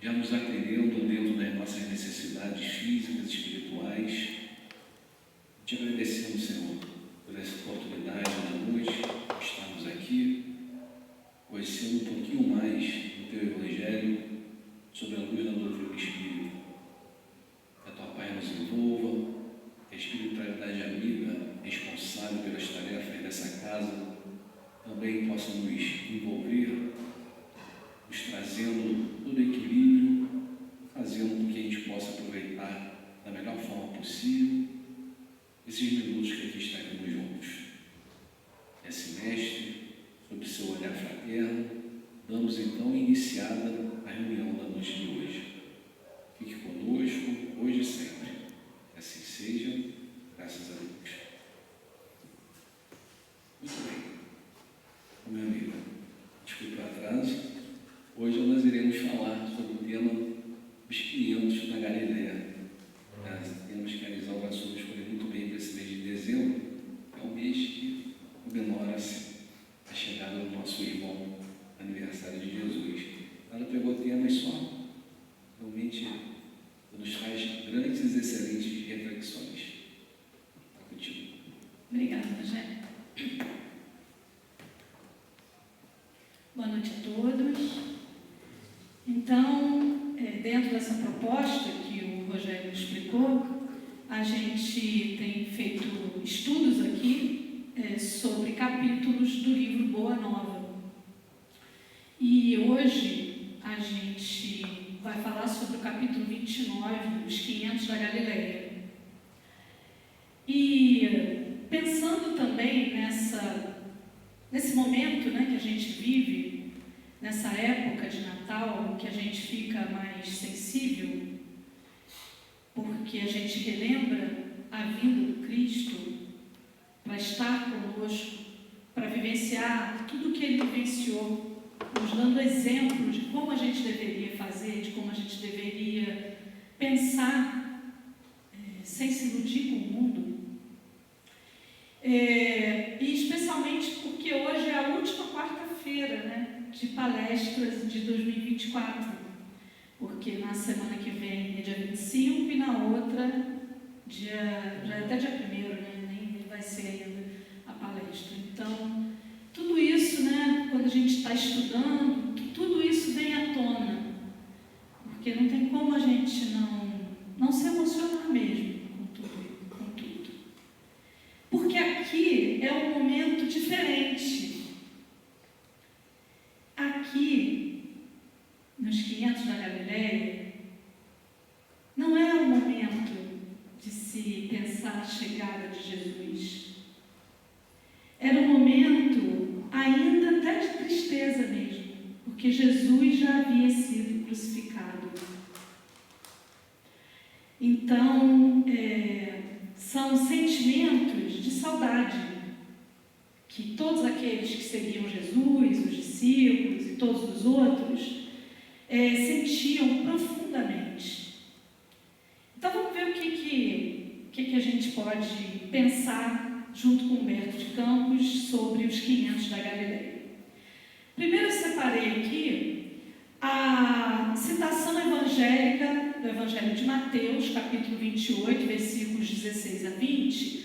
já nos atendendo dentro das nossas necessidades físicas e espirituais. Te agradecemos, Senhor, por essa oportunidade da noite de estarmos aqui, conhecendo um pouquinho mais do Teu Evangelho, sob a luz da doutrina espírita. Que a Tua Pai nos envolva, que a espiritualidade amiga, responsável pelas tarefas dessa casa, também possa nos envolver, nos trazendo todo o equilíbrio, fazendo com que a gente possa aproveitar da melhor forma possível esses minutos que aqui estaremos juntos. Esse mestre, sob seu olhar fraterno, damos então iniciada a reunião da noite de hoje. Fique conosco, hoje e sempre. Que assim seja, graças a Deus. Muito bem. Meu amigo, desculpe o atraso. Hoje nós iremos falar sobre o tema dos 500 na Galileia. Temos que analisar o assunto escolhido muito bem para esse mês de dezembro, que é um mês que comemora-se a chegada do nosso irmão, aniversário de Jesus. Ela pegou temas só, realmente nos faz grandes e excelentes reflexões. Está contigo. Obrigada, Rogério. Boa noite a todos. Então, dentro dessa proposta que o Rogério explicou, a gente tem feito estudos aqui sobre capítulos do livro Boa Nova. E hoje a gente vai falar sobre o capítulo 29, os 500 da Galileia. E pensando também nesse momento, né, que a gente vive, nessa época de Natal, que a gente fica mais sensível, porque a gente relembra a vinda do Cristo para estar conosco, para vivenciar tudo o que Ele vivenciou, nos dando exemplo de como a gente deveria fazer, de como a gente deveria pensar, sem se iludir com o mundo. E especialmente porque hoje é a última quarta-feira, né, de palestras de 2024, porque na semana que vem é dia 25 e na outra, já é até dia 1º, né, nem vai ser ainda a palestra. Então, tudo isso, né, quando a gente está estudando, tudo isso vem à tona, porque não tem como a gente não se emocionar mesmo com tudo. Porque aqui é um momento diferente. Aqui, nos 500 da Galileia, não é um momento de se pensar a chegada de Jesus. Era um momento ainda até de tristeza mesmo, porque Jesus já havia sido crucificado. Então, são sentimentos de saudade que todos aqueles que seguiam Jesus, os discípulos e todos os outros, sentiam profundamente. Então vamos ver o que a gente pode pensar junto com Humberto de Campos sobre os 500 da Galileia. Primeiro eu separei aqui a citação evangélica do Evangelho de Mateus, capítulo 28, versículos 16 a 20,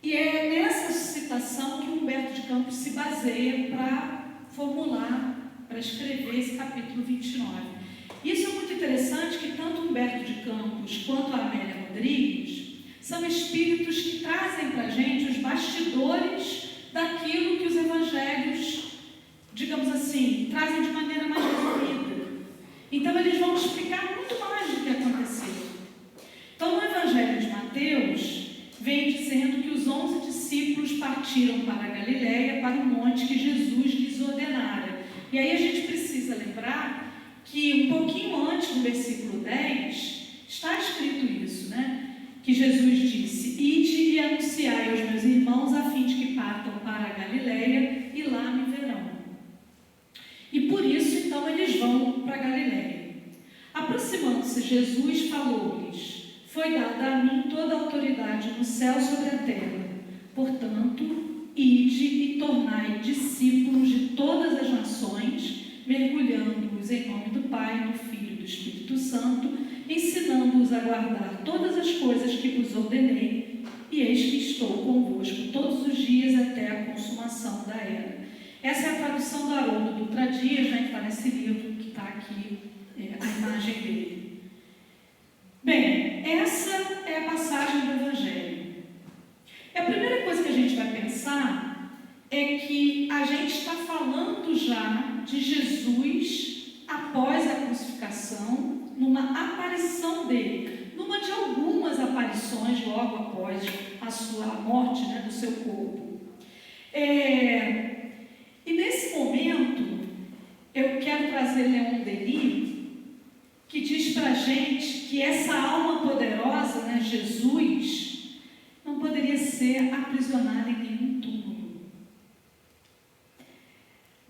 e é nessa citação que Humberto de Campos se baseia para formular, para escrever esse capítulo 29. Isso é muito interessante, que tanto Humberto de Campos quanto a Amélia Rodrigues são espíritos que trazem para a gente os bastidores daquilo que os evangelhos, digamos assim, trazem de maneira mais resumida. Então eles vão explicar muito mais do que aconteceu. Então no Evangelho de Mateus vem dizendo que os 11 discípulos partiram para a Galileia, para o monte que Jesus lhes ordenara. E aí a gente precisa lembrar que um pouquinho antes, no versículo 10, está escrito isso, né? Que Jesus disse: ide e anunciai aos meus irmãos a fim de que partam para a Galileia e lá me verão. E por isso, então, eles vão para a Galileia. Aproximando-se Jesus, falou-lhes: foi dada a mim toda a autoridade no céu e sobre a terra. Portanto, ide e tornai discípulos de todas as nações, mergulhando-os em nome do Pai, do Filho e do Espírito Santo, ensinando-os a guardar todas as coisas que vos ordenei, e eis que estou convosco todos os dias até a consumação da era. Essa é a tradução do Haroldo Dutra Dias, né, que está nesse livro, que está aqui a imagem dele. Bem, essa é a passagem do Evangelho. E a primeira coisa que a gente vai pensar é que a gente está falando já de Jesus após a crucificação, numa aparição dele, numa de algumas aparições logo após a sua morte, né, do seu corpo. E nesse momento, eu quero trazer Leon Denis, que diz para a gente que essa alma poderosa, né, Jesus, não poderia ser aprisionada em nenhum túmulo.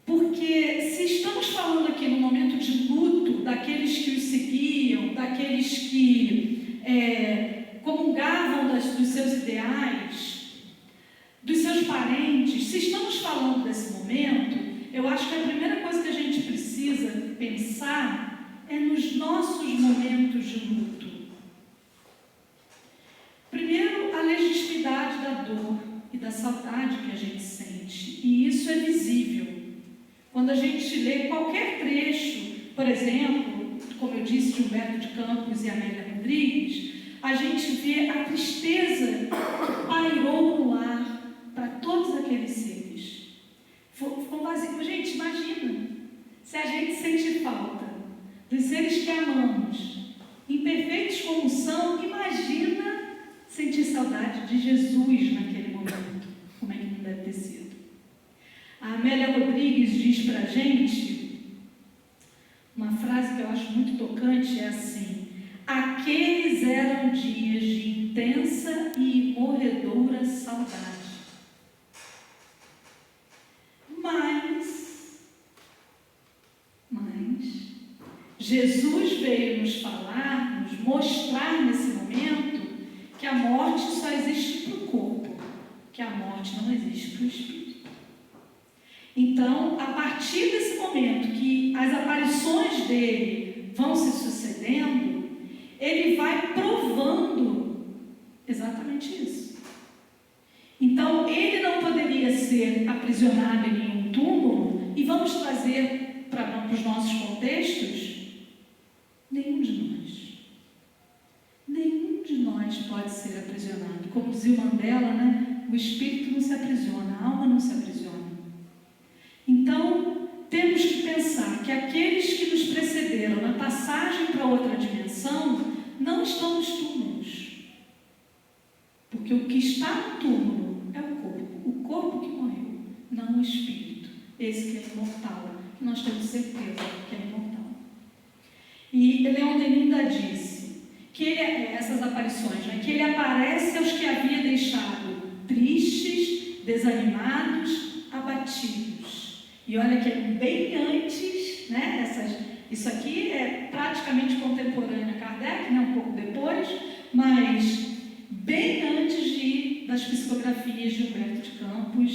Porque se estamos falando aqui no momento de luto daqueles que os seguiam, daqueles que comungavam dos seus ideais, dos seus parentes, se estamos falando desse momento, eu acho que a primeira coisa que a gente precisa pensar é nos nossos momentos de luto. Primeiro, a legitimidade da dor e da saudade que a gente sente, e isso é visível. Quando a gente lê qualquer trecho, por exemplo, como eu disse, de Humberto de Campos e Amélia Rodrigues, a gente vê a tristeza que pairou no lar para todos aqueles seres. Ficou vazio. Gente, imagina se a gente sentir falta dos seres que amamos, imperfeitos como são, imagina sentir saudade de Jesus naquele momento. Como é que não deve ter sido? A Amélia Rodrigues diz para a gente uma frase que eu acho muito tocante, é assim: aqueles eram dias de intensa e morredora saudade. Mas Jesus veio nos falar, nos mostrar nesse momento que a morte só existe para o corpo, que a morte não existe para o espírito. Então, a partir desse momento que as aparições dele vão se sucedendo, ele vai provando exatamente isso. Então, ele não poderia ser aprisionado em nenhum túmulo, e vamos trazer para os nossos contextos, nenhum de nós pode ser aprisionado. Como dizia o Mandela, né? O espírito não se aprisiona, a alma não se aprisiona. Então, temos que pensar que aqueles que nos precederam na passagem para outra dimensão não estão nos túmulos. Porque o que está no túmulo é o corpo que morreu, não o espírito, esse que é imortal, que nós temos certeza que é imortal. E Leon Denis ainda disse que essas aparições, né, que ele aparece aos que havia deixado tristes, desanimados, abatidos. E olha que é bem antes, né, isso aqui é praticamente contemporâneo a Kardec, né, um pouco depois, mas bem antes das psicografias de Humberto de Campos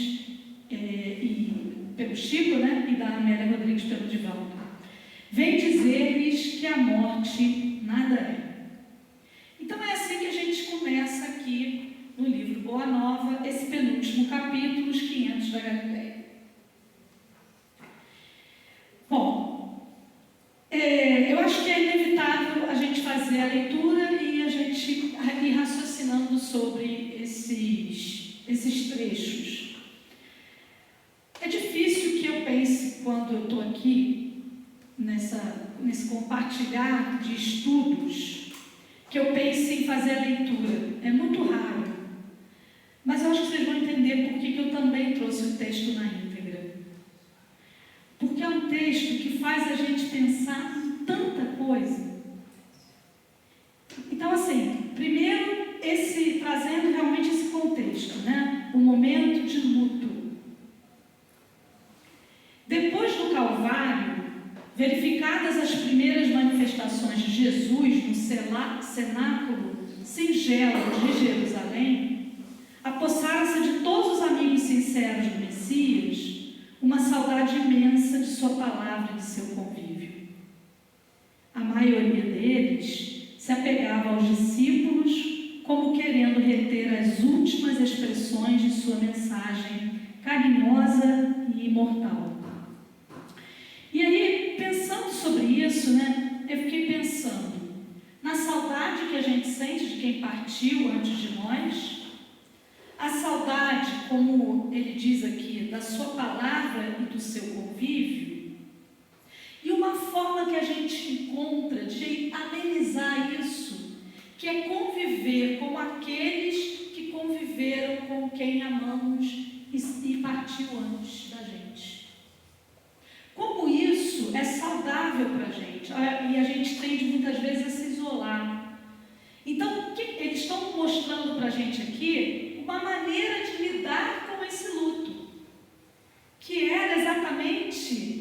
e pelo Chico, né, e da Amélia Rodrigues pelo Divaldo. Vem dizer-lhes que a morte nada é. Então é assim que a gente começa aqui no livro Boa Nova, esse penúltimo capítulo, os 500 da Galileia. Bom, eu acho que é inevitável a gente fazer a leitura e a gente ir raciocinando sobre esses trechos. É difícil que eu pense, quando eu estou aqui, nesse compartilhar de estudos, que eu pense em fazer a leitura. É muito raro. Mas eu acho que vocês vão entender por que eu também trouxe o texto na íntegra. Porque é um texto que faz a gente pensar em tanta coisa. Então, assim, primeiro, trazendo realmente esse contexto, né? O momento de luto. Depois do Calvário, verificadas as primeiras manifestações de Jesus no cenáculo singelo de Jerusalém, apossaram-se de todos os amigos sinceros do Messias uma saudade imensa de sua palavra e de seu convívio. A maioria se apegava aos discípulos como querendo reter as últimas expressões de sua mensagem carinhosa e imortal. E aí, pensando sobre isso, né, eu fiquei pensando na saudade que a gente sente de quem partiu antes de nós, a saudade, como ele diz aqui, da sua palavra e do seu convívio, e uma forma que a gente encontra de amenizar isso, que é conviver com aqueles que conviveram com quem amamos e partiu antes da gente. Como isso é saudável para a gente, e a gente tende muitas vezes a se isolar. Então, eles estão mostrando para a gente aqui uma maneira de lidar com esse luto, que era exatamente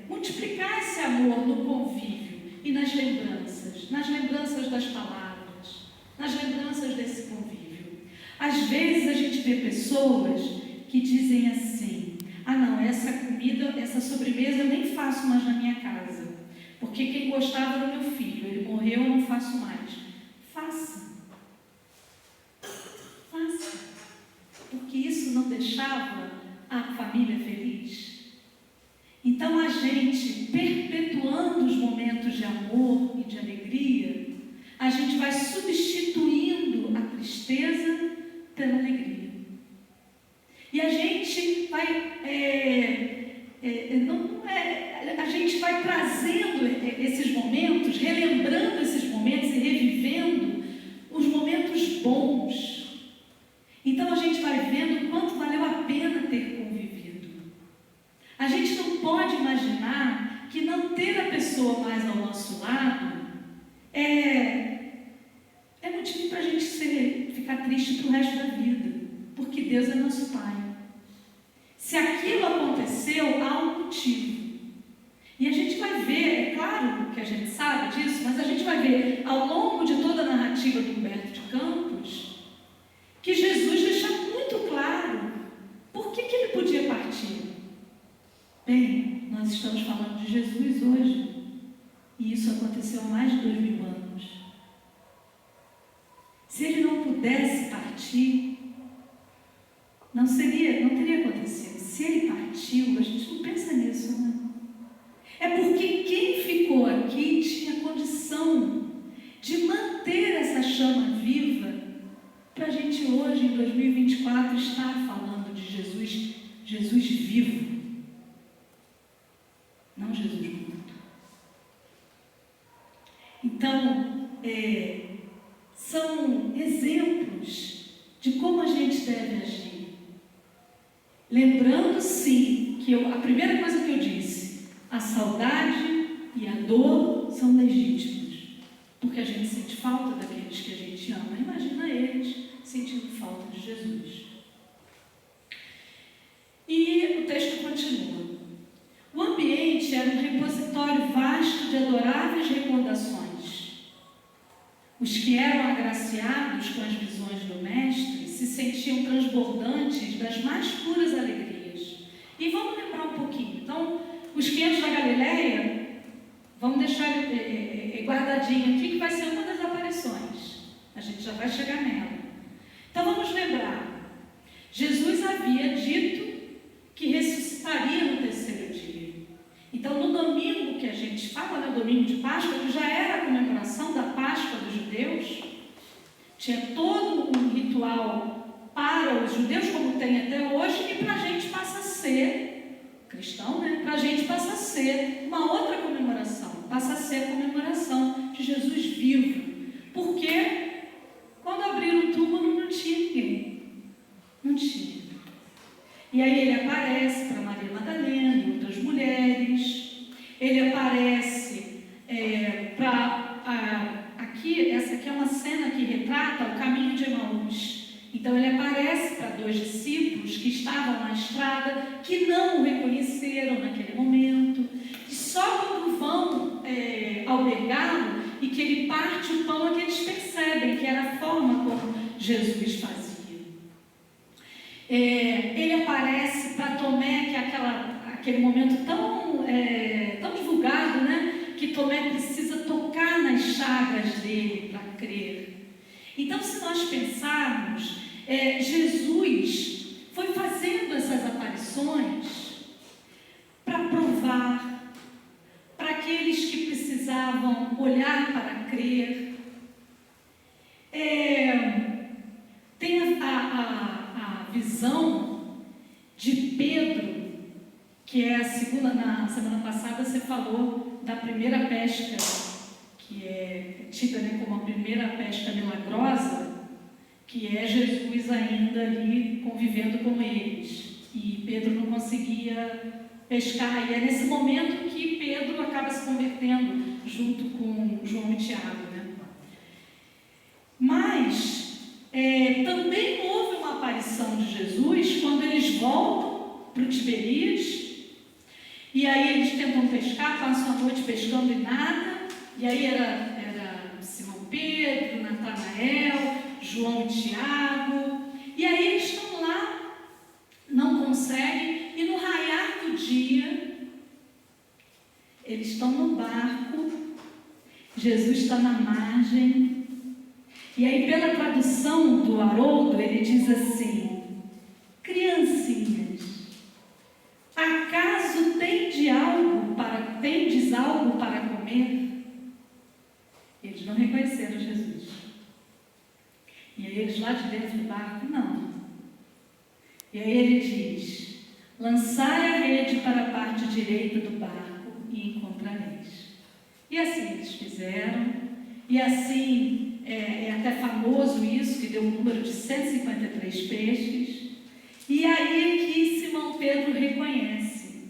multiplicar esse amor no convívio e nas lembranças das palavras, nas lembranças desse convívio. Às vezes a gente vê pessoas que dizem assim: ah não, essa comida, essa sobremesa eu nem faço mais na minha casa, porque quem gostava era o meu filho, ele morreu, eu não faço mais. Faça, porque isso não deixava a família feliz. Então a gente, perpetuando os momentos de amor e de alegria, a gente vai substituindo a tristeza pela alegria. E a gente vai a gente vai trazendo esses momentos, relembrando esses momentos e revivendo os momentos bons. Então a gente vai vendo o quanto valeu a pena ter convivido. A gente não pode imaginar que não ter a pessoa mais ao nosso lado é motivo para a gente ficar triste para o resto da vida, porque Deus é nosso Pai. Se aquilo aconteceu, há um motivo. E a gente vai ver, é claro que a gente sabe disso, mas a gente vai ver ao longo de toda a narrativa do Humberto de Campos que Jesus deixa muito claro por que ele podia partir. Bem, nós estamos falando de Jesus hoje, e isso aconteceu há mais de 2000 anos. Se ele não pudesse partir, não teria acontecido. Se ele partiu, a gente não pensa nisso, né? É porque quem ficou aqui tinha condição de manter essa chama viva para a gente hoje, em 2024, estar falando de Jesus vivo, não Jesus morto. Então, são exemplos de como a gente deve agir. Lembrando, sim, que a primeira coisa que eu disse, a saudade e a dor são legítimas, porque a gente sente falta daqueles que a gente ama. Imagina eles sentindo falta de Jesus. E o texto continua. O ambiente era um repositório vasto de adoráveis recordações. Os que eram agraciados com as visões do Mestre se sentiam transbordantes das mais puras alegrias. E vamos lembrar um pouquinho. Então, os 500 da Galileia, vamos deixar guardadinho aqui, que vai ser uma das aparições. A gente já vai chegar nela. Então, vamos lembrar. Jesus havia dito que ressuscitaria no terceiro dia. Então, no domingo que a gente fala, né, domingo de Páscoa, que já era a comemoração da Páscoa dos judeus, tinha todo um ritual para os judeus, como tem até hoje, e para a gente passa a ser, cristão, né? Para a gente passa a ser uma outra comemoração, passa a ser a comemoração de Jesus vivo. Porque quando abriram o túmulo não tinha ninguém, não tinha. E aí ele aparece para Maria Madalena e outras mulheres, ele aparece essa aqui é uma cena que retrata o caminho de Emaús. Então ele aparece para 2 discípulos que estavam na estrada, que não o reconheceram naquele momento, e só quando vão albergá-lo e que ele parte o pão é que eles percebem que era a forma como Jesus fazia. Ele aparece para Tomé, que é aquele momento tão divulgado, né? Que Tomé precisa tocar nas Então, se nós pensarmos, Jesus foi fazendo essas aparições para provar, para aqueles que precisavam olhar para crer. Tem a visão de Pedro, que é a segunda. Na semana passada você falou da primeira pesca, que é tida, né, como a primeira pesca milagrosa, que é Jesus ainda ali convivendo com eles, e Pedro não conseguia pescar, e é nesse momento que Pedro acaba se convertendo junto com João e Tiago, né? Mas também houve uma aparição de Jesus quando eles voltam para o Tiberíades, e aí eles tentam pescar, passam a noite pescando e nada. E aí era Simão Pedro, Natanael, João e Tiago. E aí eles estão lá, não conseguem, e no raiar do dia, eles estão no barco, Jesus está na margem. E aí, pela tradução do Haroldo, ele diz assim: criancinhas, acaso tendes algo para comer? Eles não reconheceram Jesus. E aí eles lá de dentro do barco, não. E aí ele diz: lançai a rede para a parte direita do barco e encontrareis. E assim eles fizeram. E assim, é até famoso isso, que deu um número de 153 peixes. E aí é que Simão Pedro reconhece.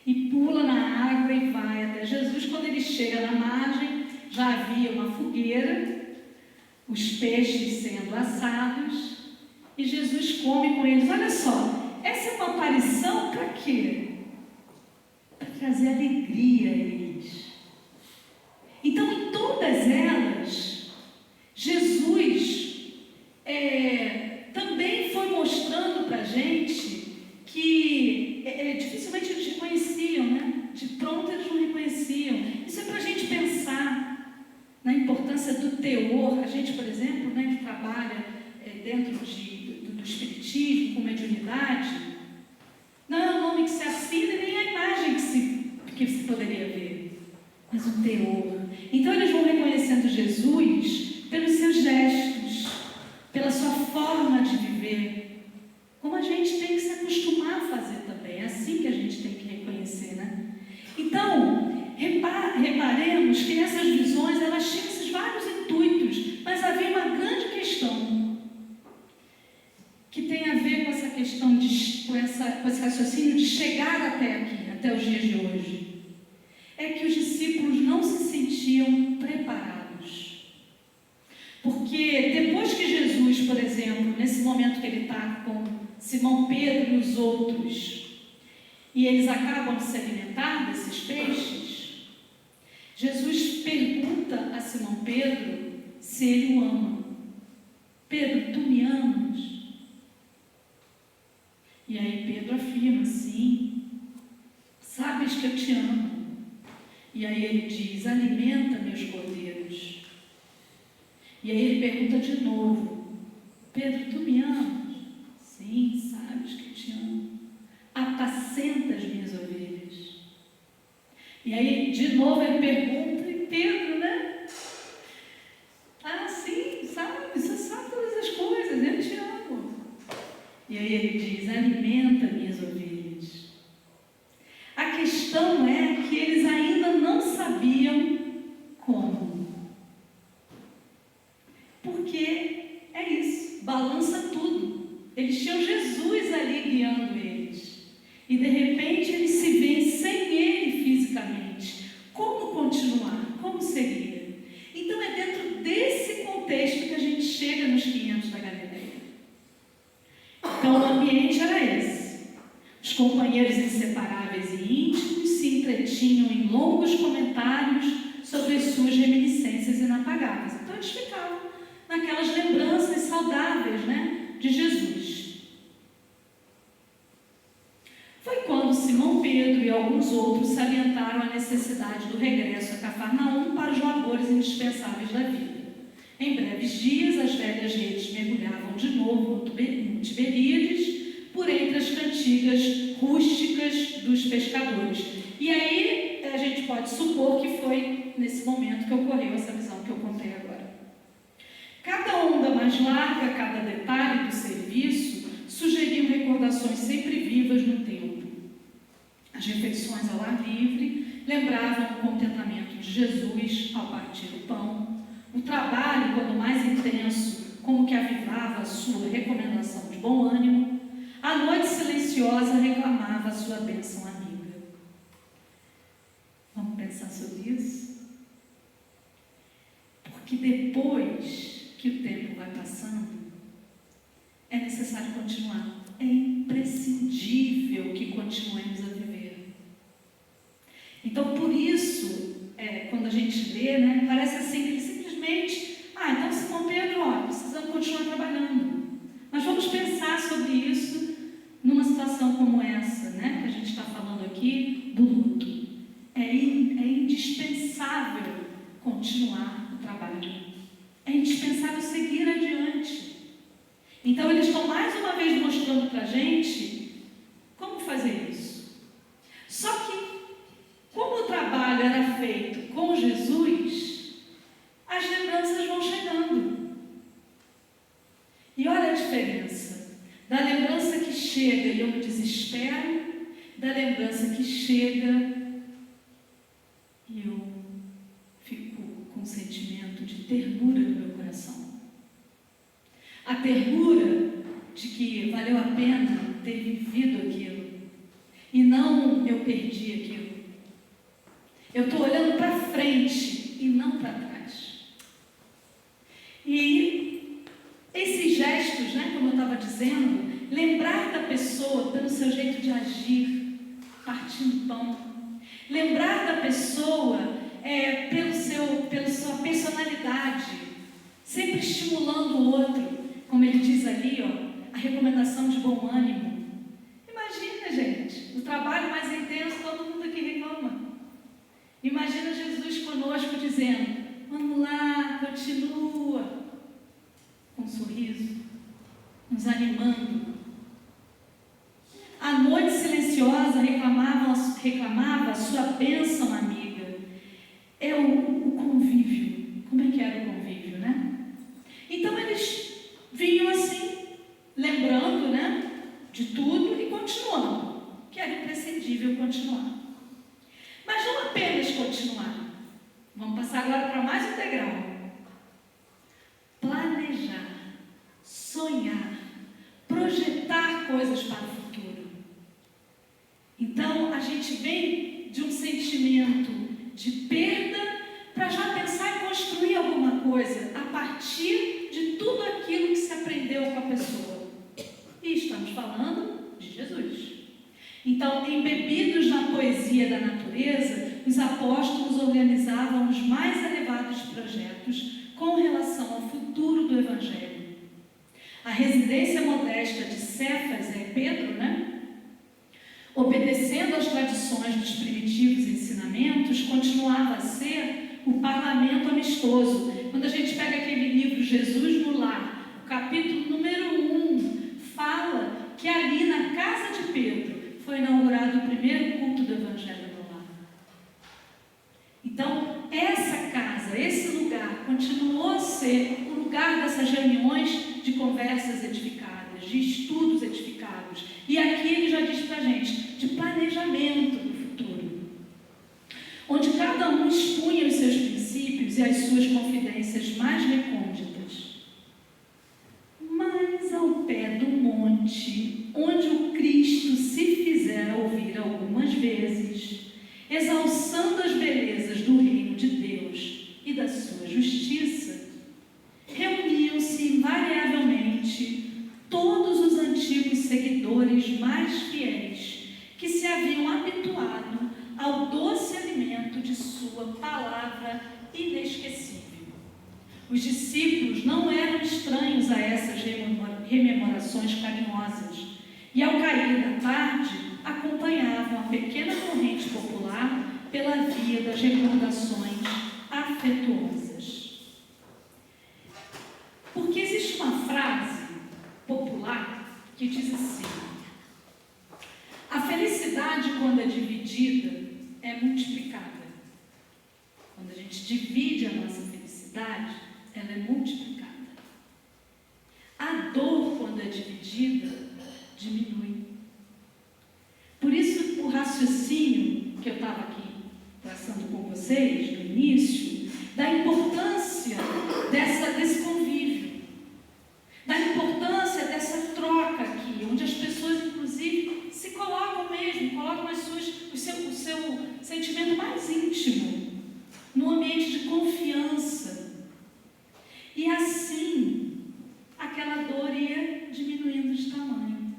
E pula na água e vai até Jesus. Quando ele chega na margem, já havia uma fogueira, os peixes sendo assados, e Jesus come com eles. Olha só, essa é uma aparição para quê? Para trazer alegria a eles. Então, em todas elas, Jesus também foi mostrando para a gente que dificilmente eles reconheciam, né? De pronto eles não reconheciam. Isso é para a gente pensar na importância do teor. A gente, por exemplo, né, que trabalha dentro do espiritismo, com mediunidade, não é o nome que se assina nem a imagem que se poderia ver, mas o teor. Então eles vão reconhecendo Jesus pelos seus gestos, pela sua forma de viver, como a gente tem que se acostumar a fazer também. É assim que a gente tem que reconhecer, né? Então, reparemos que essas visões, elas tinham esses vários intuitos, mas havia uma grande questão que tem a ver com essa questão, com esse raciocínio de chegar até aqui, até os dias de hoje. É que os discípulos não se sentiam preparados. Porque depois que Jesus, por exemplo, nesse momento que ele está com Simão Pedro e os outros, e eles acabam de se alimentar desses peixes, Jesus pergunta a Simão Pedro se ele o ama. Pedro, tu me amas? E aí Pedro afirma: sim, sabes que eu te amo. E aí ele diz: alimenta meus cordeiros. E aí ele pergunta de novo: Pedro, tu me amas? Sim, sabes que eu te amo. Apacenta as minhas ovelhas. E aí de novo ele pergunta, e Pedro, né? Ah, sim, sabe, você sabe todas as coisas, eu te amo. E aí ele diz: alimenta minhas ovelhas. A questão é que eles ainda não sabiam como. Porque é isso, balança tudo. Eles tinham Jesus ali guiando eles. E de repente eles se veem sem ele fisicamente. Como continuar? Como seria? Então é dentro desse contexto que a gente chega nos 500 da Galileia. Então o ambiente era esse. Os companheiros inseparáveis e íntimos se entretinham em longos comentários sobre as suas reminiscências inapagáveis. Então eles ficavam naquelas lembranças saudáveis, né, de Jesus. Foi quando Simão Pedro e alguns outros salientaram a necessidade do regresso a Cafarnaum para os labores indispensáveis da vida. Em breves dias, as velhas redes mergulhavam de novo no Tiberíades, por entre as cantigas rústicas dos pescadores. E aí, a gente pode supor que foi nesse momento que ocorreu essa visão que eu contei agora. Cada onda mais larga, cada detalhe do serviço, sugeriam recordações sempre vivas no tempo. As refeições ao ar livre lembravam o contentamento de Jesus ao partir o pão. O trabalho, quando mais intenso, como que avivava a sua recomendação de bom ânimo. A noite silenciosa reclamava a sua bênção amiga. Vamos pensar sobre isso? Porque depois que o tempo vai passando, é necessário continuar. É imprescindível que continuemos a viver. Então, por isso, quando a gente lê, né, parece assim que ele simplesmente, então Simão Pedro, precisamos continuar trabalhando. Mas vamos pensar sobre isso numa situação como essa, né, que a gente está falando aqui, do luto. É indispensável continuar o trabalho. É indispensável seguir adiante. Então, eles estão mais uma vez mostrando para a gente como fazer isso. Só que, como o trabalho era feito com Jesus, as lembranças vão chegando. E olha a diferença da lembrança que chega e eu me desespero, da lembrança que chega e eu fico com um sentimento de ternura no meu coração. A ternura de que valeu a pena ter vivido aquilo e não eu perdi aquilo. Eu estou olhando para frente e não para trás. E esses gestos, né, como eu estava dizendo, lembrar da pessoa pelo seu jeito de agir, partindo pão. Lembrar da pessoa pela sua personalidade, sempre estimulando o outro. Como ele diz ali, a recomendação de bom ânimo. Imagina, gente, o trabalho mais intenso, todo mundo aqui reclama. Imagina Jesus conosco dizendo, vamos lá, continua, com um sorriso, nos animando. A noite silenciosa reclamava a sua bênção amiga. É o convívio. Como é que era o convívio, né? Então eles vinham assim, lembrando, né, de tudo e continuando, que era imprescindível continuar. Mas não apenas continuar. Vamos passar agora para mais um degrau. Planejar, sonhar, projetar coisas para o futuro. Então, a gente vem de um sentimento de perda para já pensar em construir alguma coisa a partir de tudo aquilo que se aprendeu com a pessoa. E estamos falando de Jesus. Então, embebidos na poesia da natureza, os apóstolos organizavam os mais elevados projetos com relação ao futuro do Evangelho. A residência modesta de Cefas, Pedro, né? Obedecendo às tradições dos primitivos ensinamentos, continuava a ser o parlamento amistoso. Quando a gente pega aquele livro Jesus no Lar, o capítulo número 1, fala que ali na casa de Pedro foi inaugurado o primeiro culto do Evangelho no Lar. Então, essa casa, esse lugar, continuou a ser o lugar dessas reuniões de conversas edificadas, de estudos edificados. E aqui ele já diz para a gente, de planejamento do futuro, onde cada um expunha os seus princípios e as suas confidências mais recônditas. Mas ao pé do monte, onde o Cristo se fizera ouvir algumas vezes, exalçando as belezas do reino de Deus e da sua justiça, reuniam-se invariavelmente todos os antigos seguidores mais fiéis que se haviam habituado ao doce alimento de sua palavra inesquecível. Os discípulos não eram estranhos a essas rememorações carinhosas e, ao cair da tarde, acompanhavam a pequena corrente popular pela via das recordações afetuosas. divide a nossa felicidade, ela é multiplicada. A dor, quando é dividida, diminui. Por isso, o raciocínio que eu estava aqui traçando com vocês no início, da importância desse convívio, da importância dessa troca aqui, onde as pessoas, inclusive, se colocam mesmo, colocam o seu sentimento mais íntimo, num ambiente de confiança. E assim, aquela dor ia diminuindo de tamanho.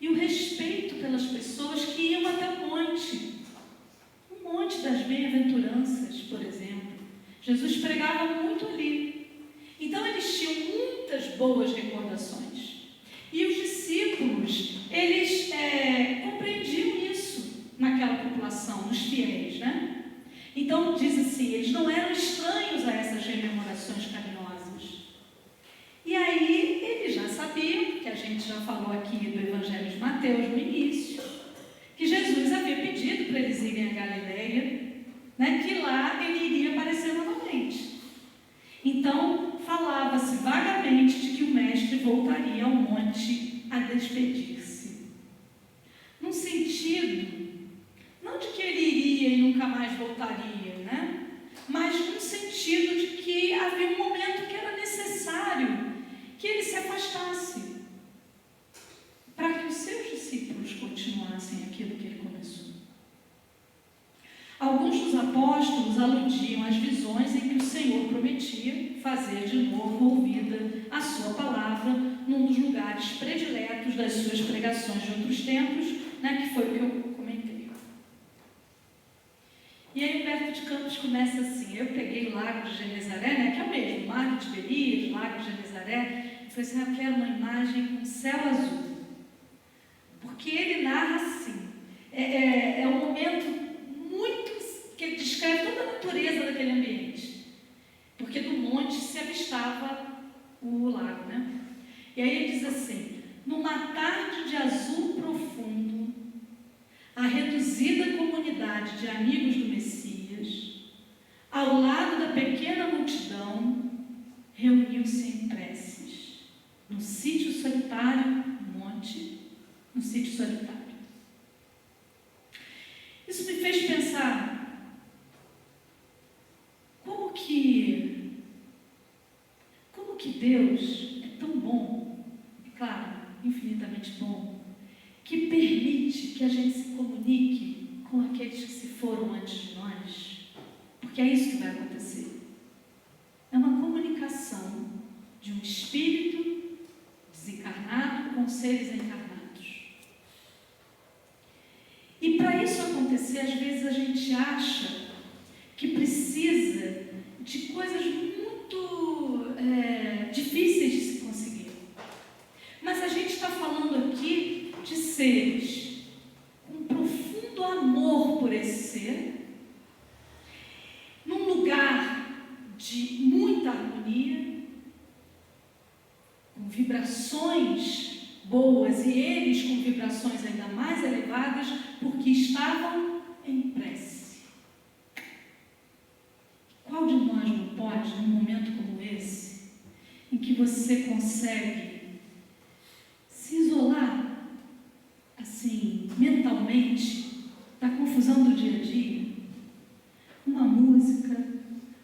E o respeito pelas pessoas que iam até o monte das bem-aventuranças, por exemplo. Jesus pregava muito ali. Então, eles tinham muitas boas recordações. E os discípulos, eles compreendiam isso naquela população, nos fiéis, né? Então, diz assim, eles não eram estranhos a essas rememorações carinhosas. E aí, eles já sabiam, que a gente já falou aqui do Evangelho de Mateus no início, que Jesus havia pedido para eles irem a Galileia, né, que lá ele iria aparecer novamente. Então, falava-se vagamente de que o mestre voltaria ao monte a despedir-se. Num sentido, não de que ele iria e nunca mais voltaria, né? Mas num sentido de que havia um momento que era necessário que ele se afastasse para que os seus discípulos continuassem aquilo que ele começou. Alguns dos apóstolos aludiam às visões em que o Senhor prometia fazer de novo ouvida a sua palavra num dos lugares prediletos das suas pregações de outros tempos, né, que foi o que eu comentei. E aí Humberto de Campos começa assim, eu peguei o Lago de Genezaré, né, que é o mesmo, Lago de Tiberíades, Lago de Genezaré, e falei assim, eu quero uma imagem com céu azul. Porque ele narra assim, é um momento muito, que ele descreve toda a natureza daquele ambiente. Porque do monte se avistava o lago, né? E aí ele diz assim, numa tarde de azul profundo, a reduzida comunidade de amigos do Messias, ao lado da pequena multidão, reuniu-se em preces, no sítio solitário, no sítio solitário. Isso me fez pensar como que Deus é tão bom, claro, infinitamente bom, que permite que a gente se comunique com aqueles que se foram antes de nós, porque é isso que vai acontecer. É uma comunicação de um espírito desencarnado com seres encarnados. E para isso acontecer, às vezes a gente acha que precisa de coisas muito difíceis de se conseguir. Mas a gente está falando aqui de seres com profundo amor por esse ser, num lugar de muita harmonia, com vibrações boas, e eles com vibrações ainda mais elevadas, porque estavam em prece. Qual de nós não pode, num momento como esse, em que você consegue se isolar, assim, mentalmente, da confusão do dia a dia, uma música,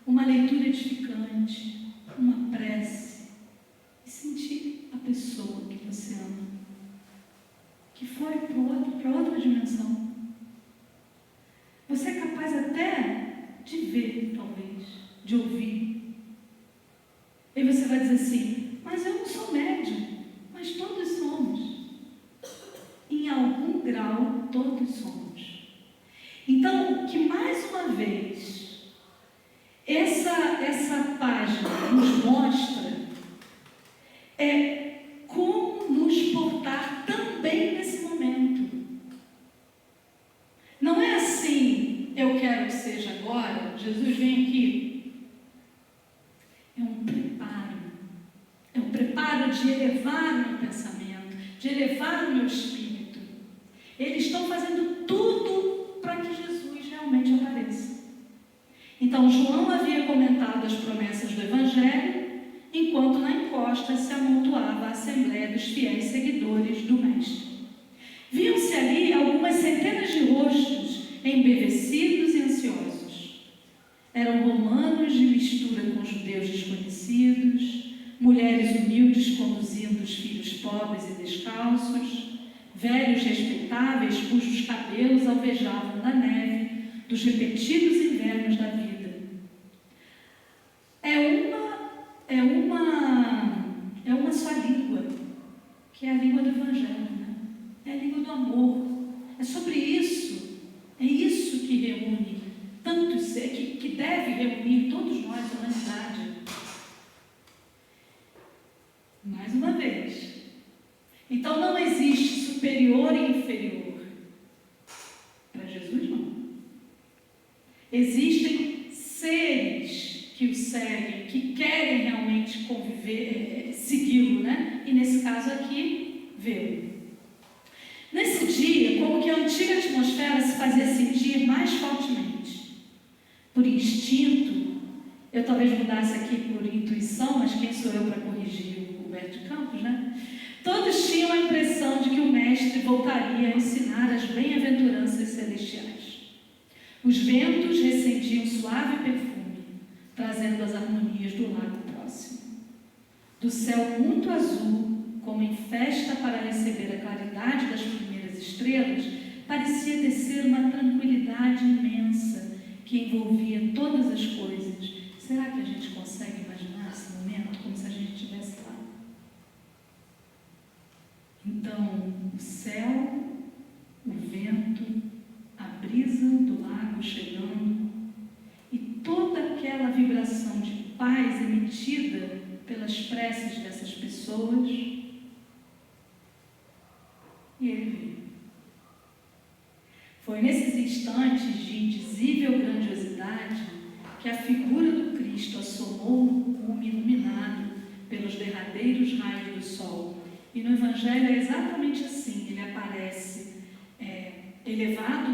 uma leitura edificante, uma prece, e sentir a pessoa que você ama, que foi para outra dimensão. Você é capaz até de ver, talvez, de ouvir. E você vai dizer assim, mas eu não sou médium, mas todos somos. Em algum grau, todos somos. Então, que mais uma vez, essa página nos mostra como nos portar também nesse momento. Não é assim, eu quero que seja agora, Jesus vem aqui. É um preparo de elevar o meu pensamento, de elevar o meu espírito. Eles estão fazendo tudo para que Jesus realmente apareça. Então, Então, João havia comentado as promessas do Evangelho, enquanto na encosta se amontoava a assembleia dos fiéis seguidores do Mestre. Viam-se ali algumas centenas de rostos embevecidos e ansiosos. Eram romanos de mistura com judeus desconhecidos, mulheres humildes conduzindo os filhos pobres e descalços, velhos respeitáveis cujos cabelos alvejavam da neve dos repetidos invernos da vida. É uma só língua, que é a língua do Evangelho, né? É a língua do amor. É sobre isso, é isso que reúne tantos, que deve reunir todos nós, a humanidade. Mais uma vez. Então não existe superior e inferior. Para Jesus, não. Existem seres que o seguem, que querem realmente conviver, segui-lo, né? E nesse caso aqui, vê-lo. Nesse dia, como que a antiga atmosfera se fazia sentir mais fortemente. Por instinto, eu talvez mudasse aqui por intuição, mas quem sou eu para corrigir o Humberto de Campos, né? Todos tinham a impressão de que o Mestre voltaria a ensinar as bem-aventuranças celestiais. Os ventos recendiam suave perfume, trazendo as harmonias do lago próximo. Do céu muito azul, como em festa para receber a claridade das primeiras estrelas, parecia descer uma tranquilidade imensa que envolvia todas as coisas. Será que a gente consegue imaginar esse momento como se a gente estivesse lá? Então, o céu, o vento, a brisa do lago chegando e toda aquela vibração de paz emitida pelas preces dessas pessoas, e ele veio. Foi nesses instantes de indizível grandiosidade que a figura do Cristo assomou no cume iluminado pelos derradeiros raios do sol. E no Evangelho é exatamente assim, ele aparece elevado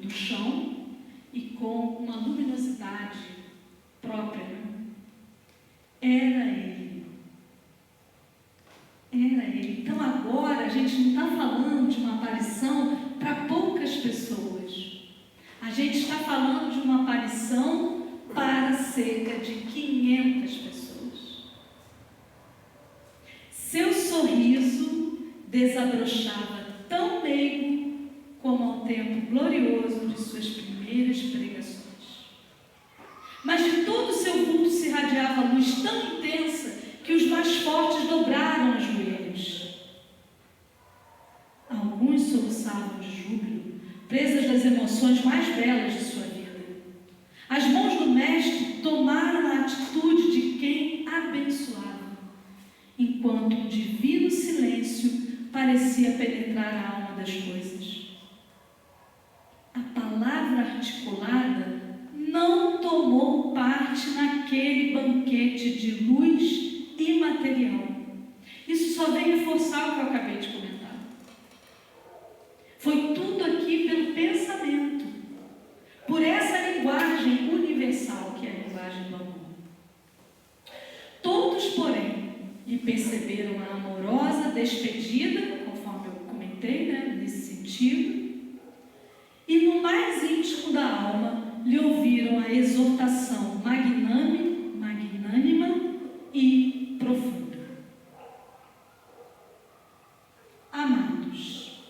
do chão e com uma luminosidade própria. Né? Era ele. Era ele. Então agora a gente não está falando de uma aparição para poucas pessoas. A gente está falando de uma aparição para cerca de 500 pessoas. Seu sorriso desabrochava tão meigo como ao tempo glorioso de suas primeiras pregações. Mas de todo o seu vulto se irradiava luz tão intensa que os mais fortes dobraram os joelhos. Alguns soluçavam de júbilo, presas das emoções mais belas de sua vida. As mãos do Mestre tomaram a atitude de quem abençoava, enquanto um divino silêncio parecia penetrar a alma das coisas. A palavra articulada não tomou parte naquele banquete de luz imaterial. Isso só vem reforçar o que eu acabei de comentar. Foi tudo aqui pelo pensamento, por essa linguagem universal que é a linguagem do amor. Todos, porém, lhe perceberam a amorosa despedida, conforme eu comentei, né, nesse sentido, e no mais íntimo da alma lhe ouviram a exortação magnânima e profunda. Amados,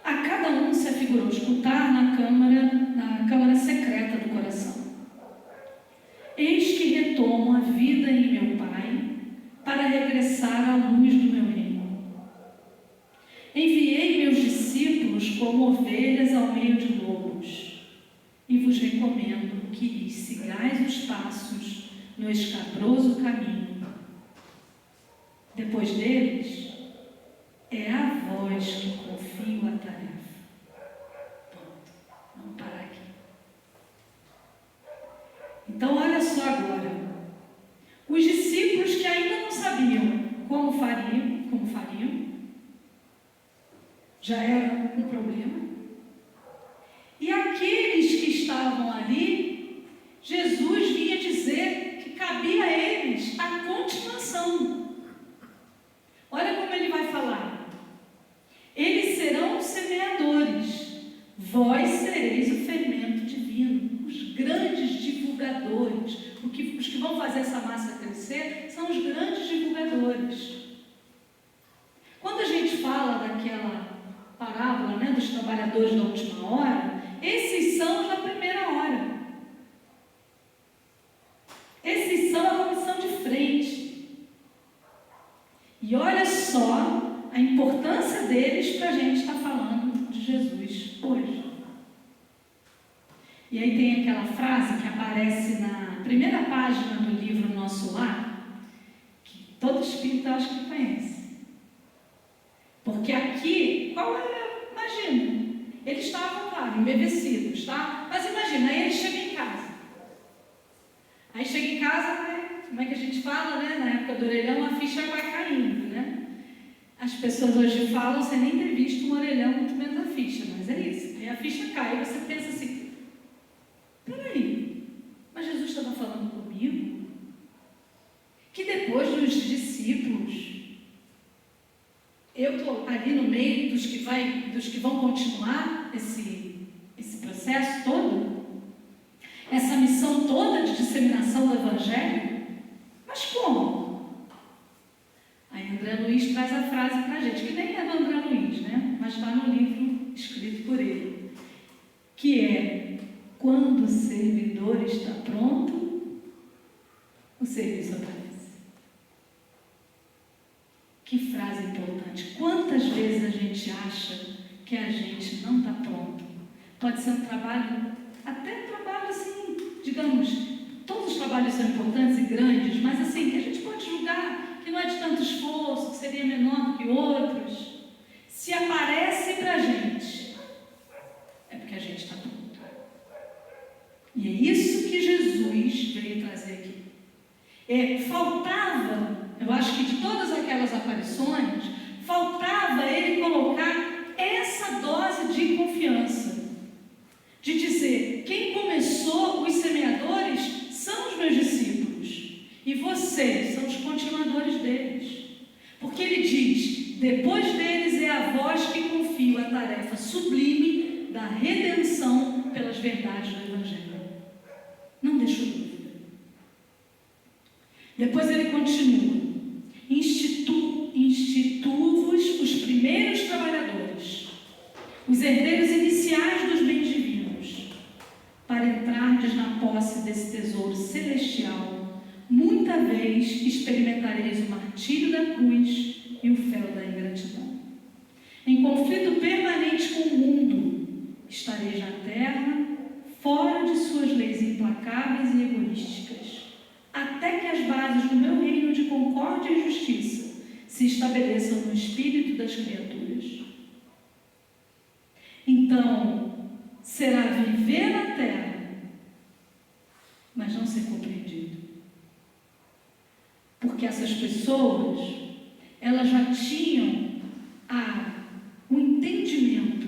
a cada um se afigurou escutar na câmara secreta do coração. Eis que retomo a vida em meu Pai para regressar à luz do meu reino. Enviei meus discípulos como ovelhas ao meio de lobos e vos recomendo que lhes sigais os passos no escabroso caminho. Depois deles, é a vós que confio a tarefa. Ponto. Vamos parar aqui. Então, olha só agora. Os discípulos que ainda não sabiam como fariam, já era um problema. E os que vão fazer essa massa crescer são os grandes divulgadores. Quando a gente fala daquela parábola, né, dos trabalhadores da última hora, esses são os da primeira hora. Esses são a comissão de frente. E olha só a importância deles para a gente estar falando de Jesus hoje. E aí tem aquela frase que aparece na primeira página do livro Nosso Lar, que todo espírito acho que conhece. Porque aqui, qual era? Imagina, eles estavam, claro, embevecidos, tá? Mas imagina, aí ele chega em casa. Aí chega em casa, né? Como é que a gente fala, né? Na época do orelhão, a ficha vai caindo, né? As pessoas hoje falam sem nem ter visto um orelhão, muito menos a ficha, mas é isso. Aí a ficha cai e você pensa assim, peraí, mas Jesus estava falando comigo? Que depois dos discípulos, eu estou ali no meio dos que vão continuar esse processo todo? Essa missão toda de disseminação do Evangelho? Mas como? Aí André Luiz traz a frase para a gente, que nem é do André Luiz, né? Mas está no livro escrito por ele, que é: quando o servidor está pronto, o serviço aparece. Que frase importante. Quantas vezes a gente acha que a gente não está pronto? Pode ser um trabalho, até um trabalho assim, digamos, todos os trabalhos são importantes e grandes, mas assim, que a gente pode julgar que não é de tanto esforço, que seria menor do que outros. Se aparece para a gente, é porque a gente está pronto. E é isso que Jesus veio trazer aqui. Faltava, eu acho que de todas aquelas aparições, faltava ele colocar essa dose de confiança. De dizer, quem começou, os semeadores, são os meus discípulos. E vocês são os continuadores deles. Porque ele diz, depois deles é a vós que confio a tarefa sublime da redenção pelas verdades do Evangelho. Não deixo dúvida. Depois ele continua. Instituo-vos os primeiros trabalhadores, os herdeiros iniciais dos bens divinos, para entrardes na posse desse tesouro celestial. Muita vez experimentareis o martírio da cruz e o fel da ingratidão. Em conflito permanente com o mundo, estareis na terra, fora de suas leis implacáveis e egoísticas, até que as bases do meu reino de concórdia e justiça se estabeleçam no espírito das criaturas. Então, será viver na terra, mas não ser compreendido. Porque essas pessoas, elas já tinham o entendimento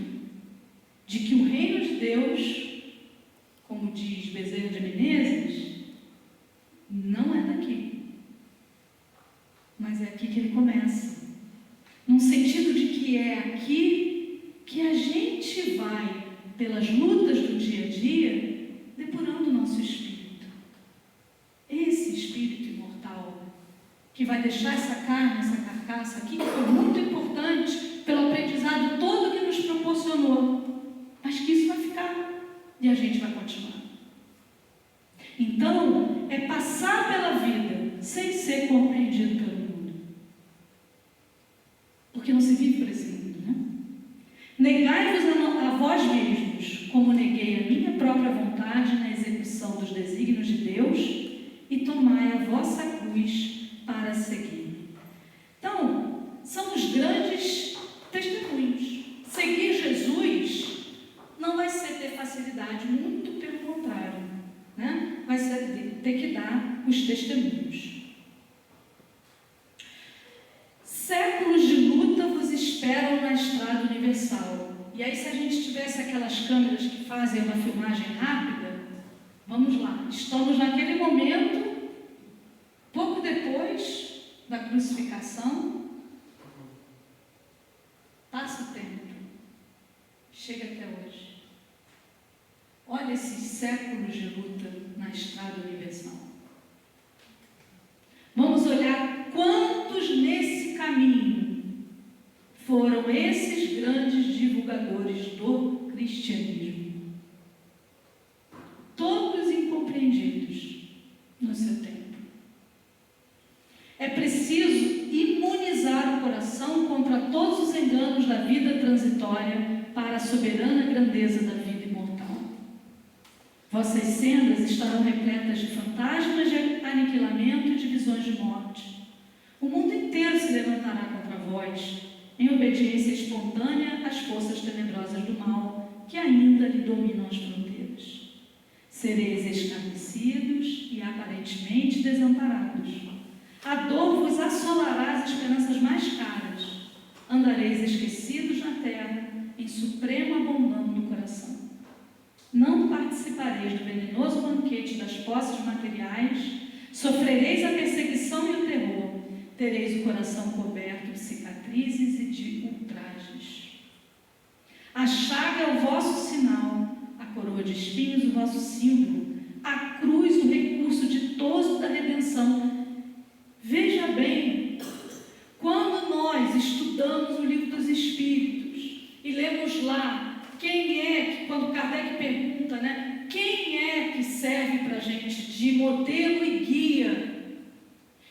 de que o reino de Deus, como diz Bezerra de Menezes, não é daqui, mas é aqui que ele começa, num sentido de que é aqui que a gente vai, pelas lutas do dia a dia, depurando o nosso espírito. Esse espírito imortal, que vai deixar essa carne, essa carcaça aqui, que foi muito importante pelo aprendizado todo que nos proporcionou, mas que isso vai ficar e a gente vai continuar. Então, é passar pela vida sem ser compreendido pelo mundo. Porque não se vive por esse mundo, né? Negai-vos a vós mesmos, como neguei a minha própria vontade na execução dos desígnios de Deus, e tomai a vossa cruz para seguir. Então, são os grandes testemunhos. Seguir Jesus não vai ser ter facilidade, muito pelo contrário, né? Vai ser ter que dar os testemunhos. Séculos de luta vos esperam na estrada universal. E aí, se a gente tivesse aquelas câmeras que fazem uma filmagem rápida, vamos lá, estamos naquele momento, pouco depois da crucificação, passa o tempo, chega até hoje. Olha esses séculos de luta na estrada universal. foram esses grandes divulgadores do cristianismo. Todos incompreendidos no seu tempo. É preciso imunizar o coração contra todos os enganos da vida transitória para a soberana grandeza da vida imortal. Vossas sendas estarão repletas de fantasmas de aniquilamento e de visões de morte. O mundo inteiro se levantará contra vós, em obediência espontânea às forças tenebrosas do mal, que ainda lhe dominam as fronteiras. Sereis escarnecidos e aparentemente desamparados. A dor vos assolará as esperanças mais caras. Andareis esquecidos na terra, em supremo abandono do coração. Não participareis do venenoso banquete das posses materiais, sofrereis a perseguição e o terror, tereis o coração coberto de cicatrizes e de ultrajes. A chaga é o vosso sinal, a coroa de espinhos o vosso símbolo, a cruz o recurso ditoso da redenção. Veja bem, quando nós estudamos o livro dos Espíritos e lemos lá quem é que, quando Kardec pergunta, né, quem é que serve para a gente de modelo e guia,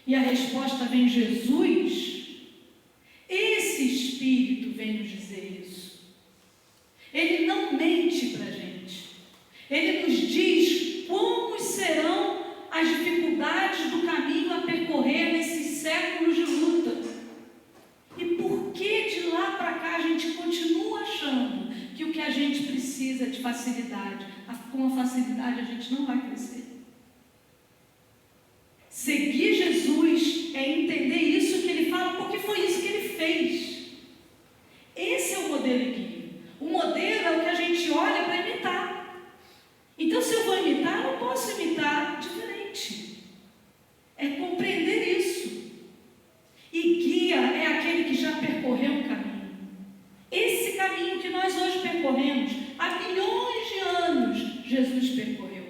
e a resposta vem Jesus, esse Espírito vem nos dizer isso. Ele não mente para a gente. Ele nos diz como serão as dificuldades do caminho a percorrer nesses séculos de luta. E por que de lá para cá a gente continua achando que o que a gente precisa é de facilidade? Com a facilidade a gente não vai crescer. Seguir Jesus é entender isso que ele fala, porque foi isso que ele fez. Esse é o modelo e guia. O modelo é o que a gente olha para imitar. Então, se eu vou imitar, eu não posso imitar diferente. É compreender isso. E guia é aquele que já percorreu o caminho. Esse caminho que nós hoje percorremos, há milhões de anos, Jesus percorreu.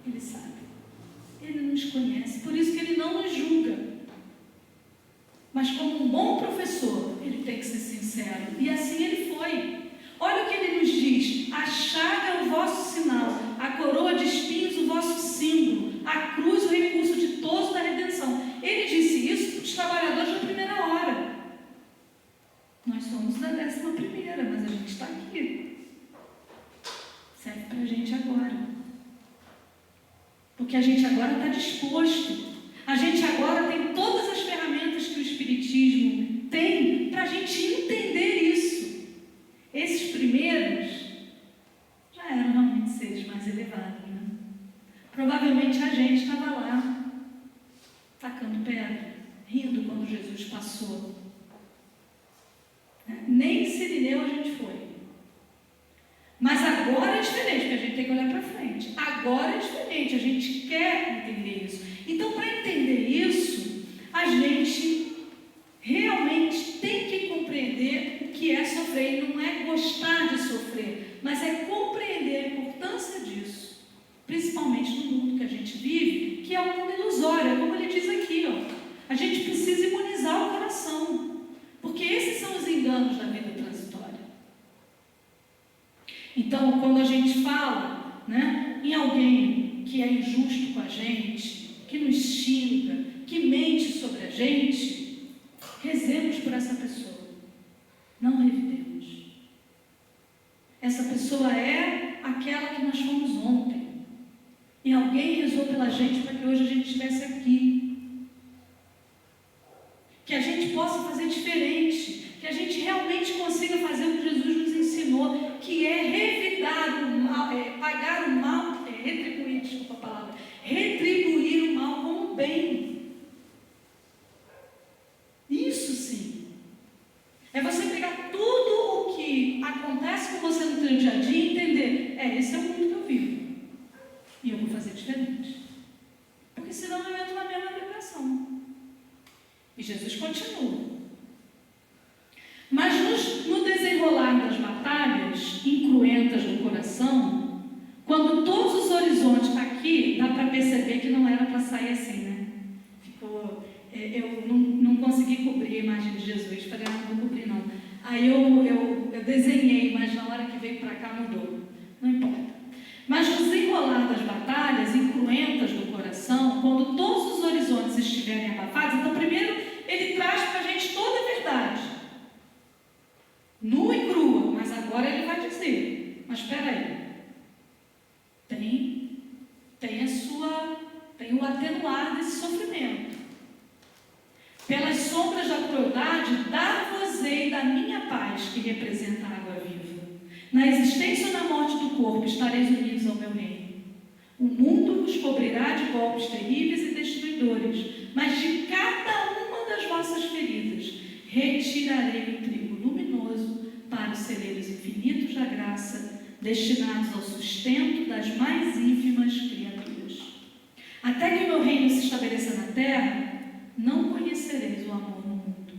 Ele sabe. Ele nos conhece, por isso que ele não nos julga. Mas como um bom professor, ele tem que ser sincero. E assim ele foi. Olha o que ele nos diz: a chaga é o vosso sinal, a coroa de espinhos o vosso símbolo, a cruz o recurso ditoso da redenção. Ele disse isso para os trabalhadores da primeira hora. Nós somos da 11ª, mas a gente está aqui. Serve para a gente agora. Porque a gente agora está disposto. A gente agora tem todas as ferramentas que o Espiritismo tem para a gente entender isso. Esses primeiros já eram realmente seres mais elevados, né? Provavelmente a gente estava lá, tacando pedra, rindo quando Jesus passou. Nem Sirineu a gente foi. Mas agora é diferente, porque a gente tem que olhar para frente. Agora é diferente, a gente quer entender isso. Então, para entender isso, a gente realmente tem que compreender o que é sofrer. E não é gostar de sofrer, mas é compreender a importância disso. Principalmente no mundo que a gente vive, que é um mundo ilusório, como ele diz aqui, ó. A gente precisa imunizar o coração, porque esses são os enganos da vida transitória. Então, quando a gente fala, né, em alguém que é injusto com a gente, que nos xinga, que mente sobre a gente, rezemos por essa pessoa. Não revidemos. Essa pessoa é aquela que nós fomos ontem. E alguém rezou pela gente para que hoje a gente estivesse aqui. Que a gente possa fazer diferente. Que a gente realmente consiga fazer o que Jesus nos ensinou, que é revidar o mal, pagar o mal, retribuir, desculpa a palavra, retribuir o mal com o bem. Isso sim. É você pegar tudo o que acontece com você no teu dia a dia e entender, esse é o mundo que eu vivo. E eu vou fazer diferente. Porque senão eu entro na mesma vibração. E Jesus continua. Mas no desenrolar das batalhas incruentas do coração, quando todos os horizontes aqui, dá para perceber que não era para sair assim, né? Eu não consegui cobrir a imagem de Jesus. Falei, não vou cobrir não. Aí eu desenhei, mas na hora que veio para cá mudou. Não importa. Mas no desenrolar das batalhas incruentas do coração, quando todos os horizontes estiverem abafados, então primeiro ele traz para a gente toda a verdade. Nua e crua, mas agora ele vai dizer, mas espera aí, tem o atenuar desse sofrimento. Pelas sombras da crueldade, dar-vos-ei da minha paz, que representa a água viva. Na existência ou na morte do corpo, estareis unidos ao meu reino. O mundo vos cobrirá de golpes terríveis e destruidores, mas de cada uma das vossas feridas, retirarei o trigo luminoso para os celeiros infinitos da graça, destinados ao sustento das mais ínfimas criaturas. Até que o meu reino se estabeleça na terra, não conhecereis o amor no mundo.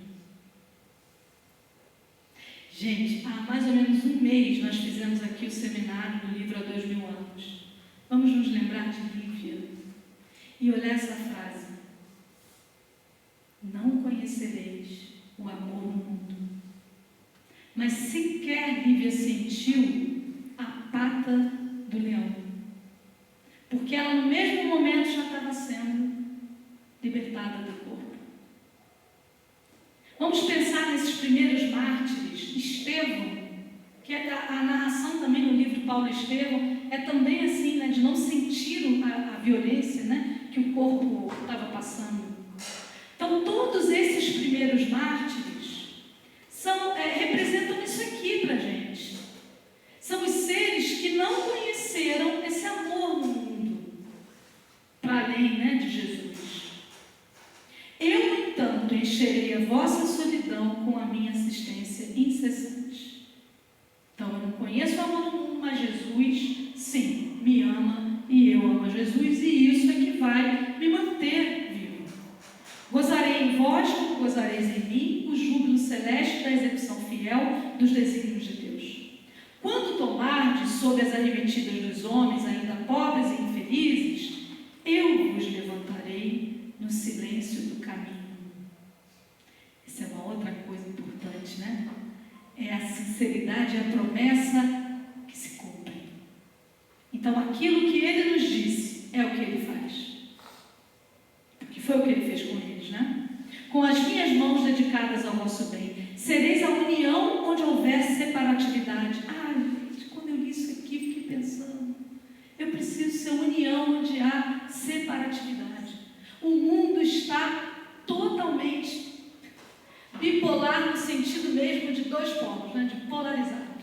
Gente, há mais ou menos um mês nós fizemos aqui o seminário do livro Há 2000 anos. Vamos nos lembrar de Lívia e olhar essa frase. Não conhecereis o amor no mundo. Mas sequer Lívia sentiu a pata do leão. Porque ela no mesmo momento já estava sendo libertada do corpo. Vamos pensar nesses primeiros mártires. Estevão, que é a narração também no livro Paulo e Estevão, é também assim, né, de não sentir a violência, né, que o corpo estava passando. Então todos esses primeiros mártires representam isso aqui para a gente. São os seres que não conheceram esse amor no mundo, para além, né, de Jesus. Eu, no entanto, encherei a vossa solidão com a minha assistência incessante. Então, eu não conheço o amor do mundo, mas Jesus, sim, me ama e eu amo a Jesus, e isso é que vai me manter vivo. Gozarei em vós, como gozareis em mim, o júbilo celeste da execução fiel dos desígnios de Deus. Quando tomardes sob as arremetidas dos homens, ainda pobres e infelizes, eu vos levantarei no silêncio do caminho. Essa é uma outra coisa importante, né? É a sinceridade e a promessa que se cumpre. Então, aquilo que ele nos disse é o que ele faz. Porque foi o que ele fez com eles, né? Com as minhas mãos dedicadas ao vosso bem, sereis a união onde houver separatividade. Gente, quando eu li isso aqui, fiquei pensando, eu preciso ser união onde há separatividade. O mundo está totalmente bipolar no sentido mesmo de dois polos, né? De polarizado.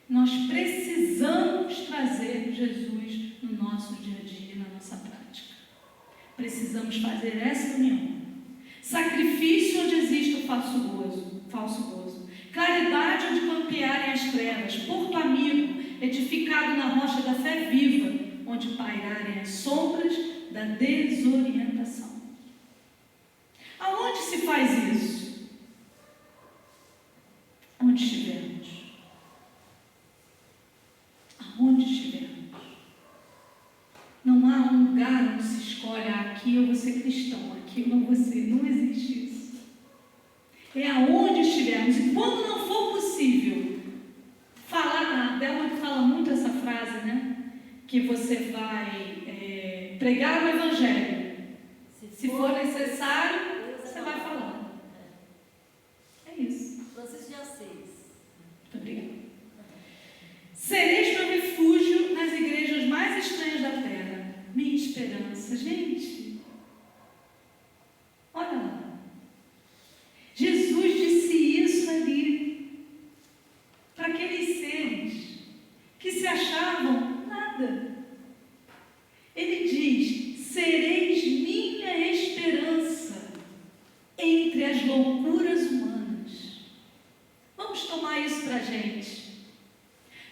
Nós precisamos trazer Jesus no nosso dia a dia, na nossa prática. Precisamos fazer essa união. Sacrifício onde existe o falso gozo. Claridade onde campearem as trevas. Porto amigo, edificado na rocha da fé viva, onde pairarem as sombras da desorientação. Aonde se faz isso? Onde estivermos. Aonde estivermos. Não há um lugar onde se escolhe, aqui eu vou ser cristão, aqui eu não vou ser. Não existe isso. É aonde estivermos. E quando não for possível falar, a Delma fala muito essa frase, né? Que você vai pregar o Evangelho. Se for necessário, você vai falando. É isso. Francisco de Assis. Muito obrigada. Sereis meu refúgio nas igrejas mais estranhas da terra. Minha esperança. Gente, olha lá. Jesus disse isso ali para aqueles seres que se achavam nada. Ele diz: sereis minha esperança entre as loucuras humanas. Vamos tomar isso para a gente.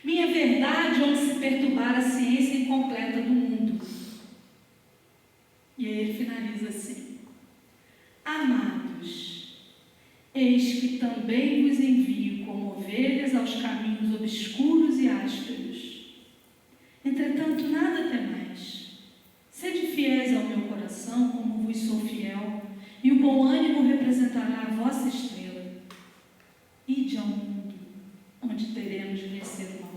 Minha verdade onde se perturbar a ciência incompleta do mundo. E aí ele finaliza assim: amados, eis que também vos envio como ovelhas aos caminhos obscuros e ásperos. Entretanto, nada temais. Sede fiéis ao meu coração, como vos sou fiel, e o bom ânimo representará a vossa estrela. Ide ao mundo, onde teremos de vencer o mal.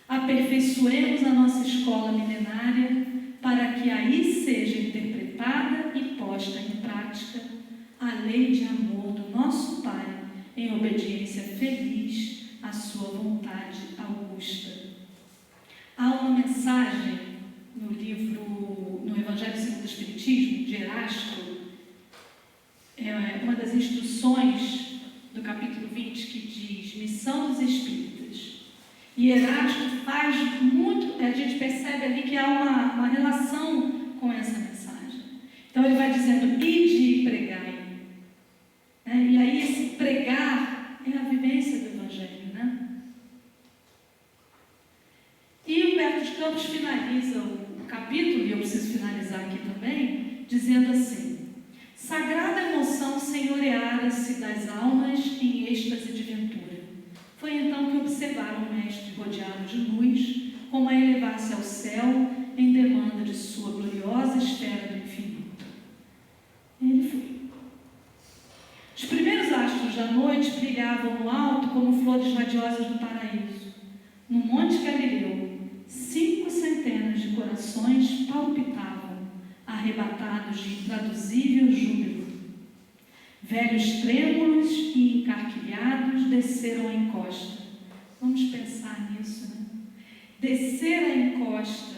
Aperfeiçoemos a nossa escola milenária para que aí seja interpretada e posta em prática a lei de amor do nosso Pai, em obediência feliz à sua vontade augusta. Há uma mensagem no Evangelho segundo o Espiritismo, de Erasto, uma das instruções do capítulo 20, que diz Missão dos Espíritas. E Erasto faz muito, a gente percebe ali que há uma relação com essa mensagem. Então ele vai dizendo, ide e pregai. E aí esse pregar é a vivência do Evangelho, né? E Humberto de Campos finaliza o capítulo, e eu preciso finalizar aqui também, dizendo assim: sagrada emoção senhoreara-se das almas em êxtase de ventura. Foi então que observaram o mestre rodeado de luz, como a elevar-se ao céu em demanda de sua gloriosa esfera do infinito. Ele foi. Os primeiros astros da noite brilhavam no alto como flores radiosas do paraíso. No Monte Galileu, 5 centenas de corações palpitavam, arrebatados de intraduzível júbilo. Velhos trêmulos e encarquilhados desceram a encosta. Vamos pensar nisso, né? Descer a encosta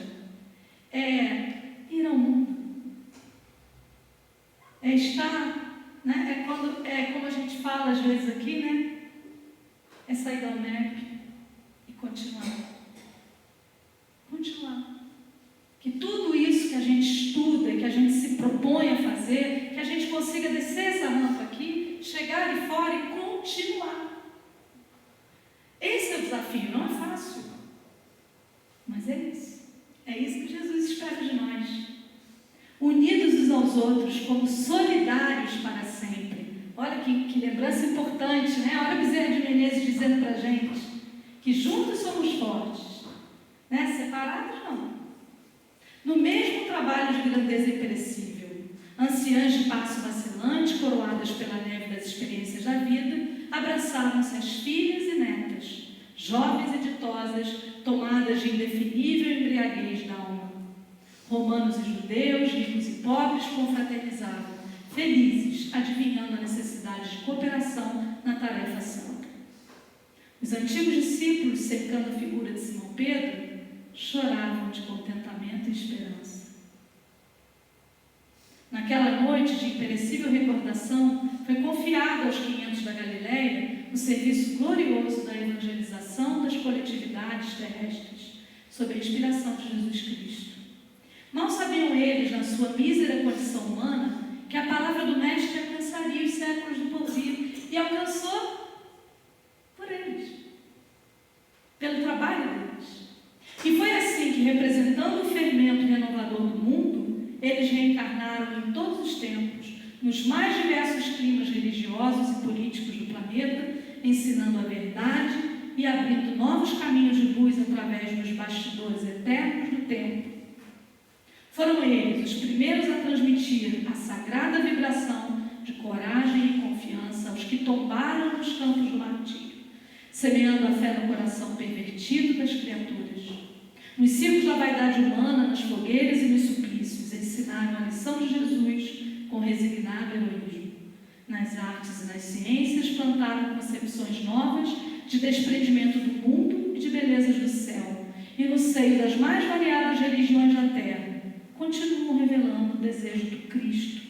é ir ao mundo. É estar, né? É como a gente fala às vezes aqui, né? É sair da UNEP e continuar. Que tudo isso que a gente estuda, que a gente se propõe a fazer, que a gente consiga descer essa rampa aqui, chegar ali fora e continuar. Esse é o desafio, não é fácil, mas é isso. É isso que Jesus espera de nós. Unidos uns aos outros, como solidários para sempre. Olha que lembrança importante, né? Olha Bezerra de Menezes dizendo para a gente que juntos somos fortes, né? Separados não. No mesmo trabalho de grandeza imperecível, anciãs de passo vacilante, coroadas pela neve das experiências da vida, abraçavam-se as filhas e netas, jovens e ditosas, tomadas de indefinível embriaguez da alma. Romanos e judeus, ricos e pobres, confraternizavam, felizes, adivinhando a necessidade de cooperação na tarefa santa. Os antigos discípulos, cercando a figura de Simão Pedro, choravam de contentamento e esperança. Naquela noite de imperecível recordação, foi confiado aos 500 da Galileia o serviço glorioso da evangelização das coletividades terrestres, sob a inspiração de Jesus Cristo. Mal sabiam eles, na sua mísera condição humana, que a palavra do Mestre alcançaria os séculos do porvir, e alcançou por eles, pelo trabalho deles. E foi assim que, representando o fermento renovador do mundo, eles reencarnaram em todos os tempos, nos mais diversos climas religiosos e políticos do planeta, ensinando a verdade e abrindo novos caminhos de luz através dos bastidores eternos do tempo. Foram eles os primeiros a transmitir a sagrada vibração de coragem e confiança aos que tombaram nos campos do martírio, semeando a fé no coração pervertido das criaturas. Nos circos da vaidade humana, nas fogueiras e nos suplícios, ensinaram a lição de Jesus com resignado heroísmo. Nas artes e nas ciências, plantaram concepções novas de desprendimento do mundo e de belezas do céu. E no seio das mais variadas religiões da terra, continuam revelando o desejo do Cristo,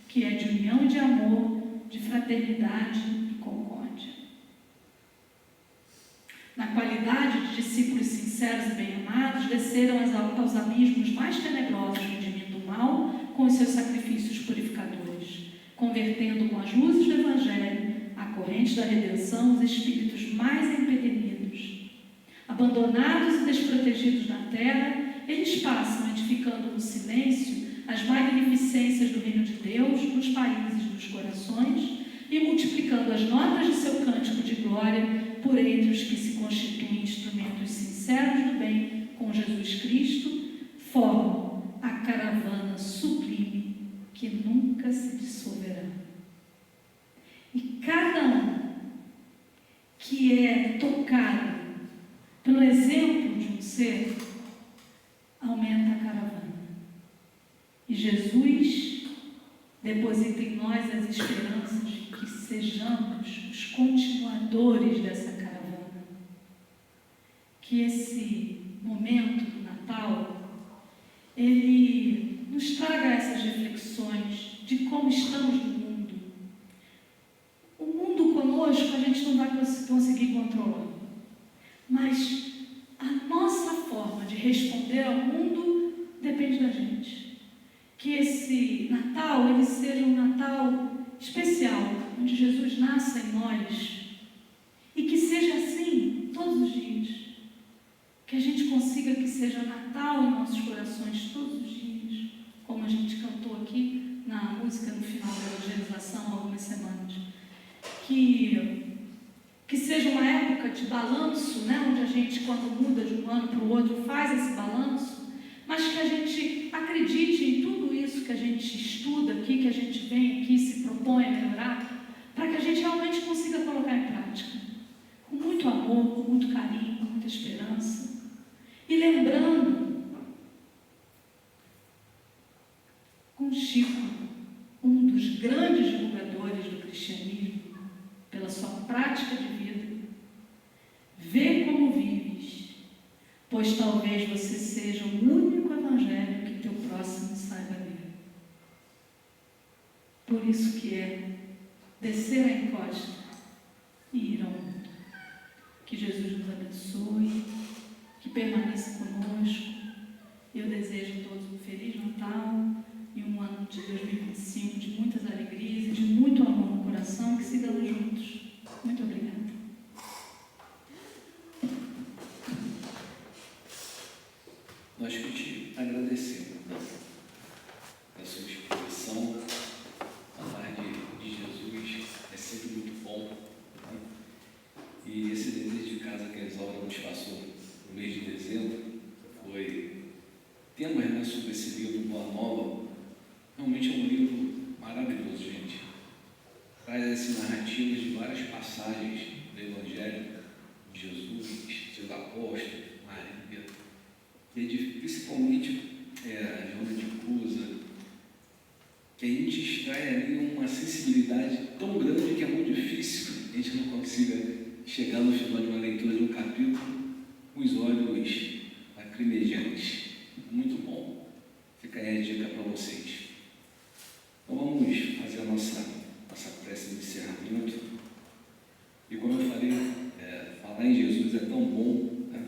que é de união e de amor, de fraternidade e concórdia. Na qualidade de discípulos sinceros e bem-amados, desceram aos abismos mais tenebrosos, redimindo o mal com os seus sacrifícios purificadores, convertendo com as luzes do Evangelho a corrente da redenção os espíritos mais empedernidos. Abandonados e desprotegidos na terra, eles passam edificando no silêncio as magnificências do reino de Deus nos países dos corações e multiplicando as notas de seu cântico de glória por entre os que se constituem instrumentos sinceros do bem com Jesus Cristo, formam a caravana sublime que nunca se dissolve. tocado pelo exemplo de um ser, aumenta a caravana. E Jesus deposita em nós as esperanças de que sejamos os continuadores dessa caravana. Que esse momento do Natal, ele nos traga essas reflexões de como estamos no mundo. O mundo conosco a gente não vai conseguir controlar, mas a nossa forma de responder ao mundo depende da gente. Que esse Natal, ele seja um Natal especial, onde Jesus nasça em nós, e que seja assim todos os dias. Que a gente consiga que seja Natal em nossos corações todos os dias, como a gente cantou aqui na música no final da evangelização há algumas semanas. Que seja uma época de balanço, né? Onde a gente, quando muda de um ano para o outro, faz esse balanço, mas que a gente acredite em tudo isso que a gente estuda aqui, que a gente vem aqui, se propõe a melhorar, para que a gente realmente consiga colocar em prática, com muito amor, com muito carinho, com muita esperança. E lembrando, com Chico, um dos grandes divulgadores do cristianismo, pela sua prática de vida, vê como vives, pois talvez você seja o único evangelho que teu próximo saiba ler. Por isso que é descer a encosta e ir ao mundo. Que Jesus nos abençoe, que permaneça conosco. Eu desejo a todos um Feliz Natal e um ano de 2025 de muitas alegrias e de muito amor no coração, que sigamos juntos. Muito obrigada. Nós que te agradecemos a sua exposição, falar de Jesus é sempre muito bom, né? E esse dever de casa que a Isaura nos passou no mês de dezembro foi temas, né, sobre esse livro Boa Nova. Realmente é um livro maravilhoso, gente. Traz narrativas de várias passagens do Evangelho de Jesus, seus apóstolos, Maria, e principalmente a Joana de Cusa, que a gente extrai ali uma sensibilidade tão grande que é muito difícil a gente não consiga chegar no final de uma leitura de um capítulo com os olhos lacrimejantes. Muito bom. Fica aí a dica para vocês. Então vamos fazer a nossa prece de encerramento. E como eu falei, falar em Jesus é tão bom, né?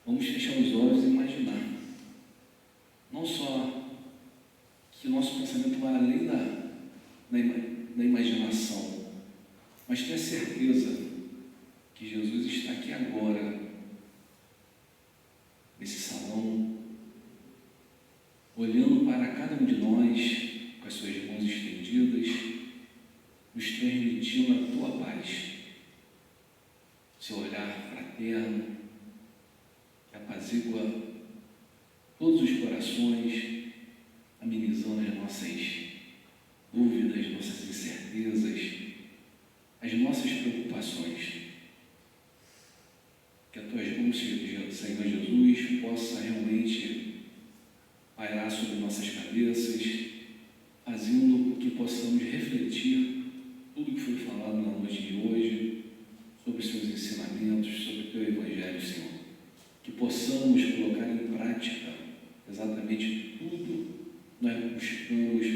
Vamos fechar os olhos e imaginar. Não só que o nosso pensamento vai além da imaginação, mas ter a certeza que Jesus está aqui agora, nesse salão, olhando para cada um de nós, com as suas mãos estendidas, nos transmitindo a tua paz, seu olhar fraterno, que apazigua todos os corações, amenizando as nossas dúvidas, nossas incertezas, as nossas preocupações. Que as tuas mãos, Senhor Jesus, possa realmente pairar sobre nossas cabeças, fazendo que possamos refletir tudo que foi falado na noite de hoje, sobre os seus ensinamentos, sobre o teu Evangelho, Senhor. Que possamos colocar em prática exatamente tudo que nós buscamos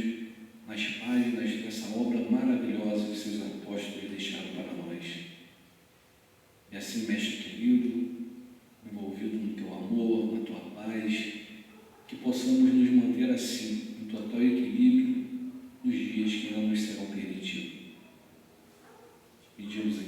nas páginas dessa obra maravilhosa que seus apóstolos deixaram para nós. E assim, Mestre querido, envolvido no teu amor, na tua paz, que possamos nos manter assim, em total equilíbrio, nos dias que não nos serão permitidos. Pedimos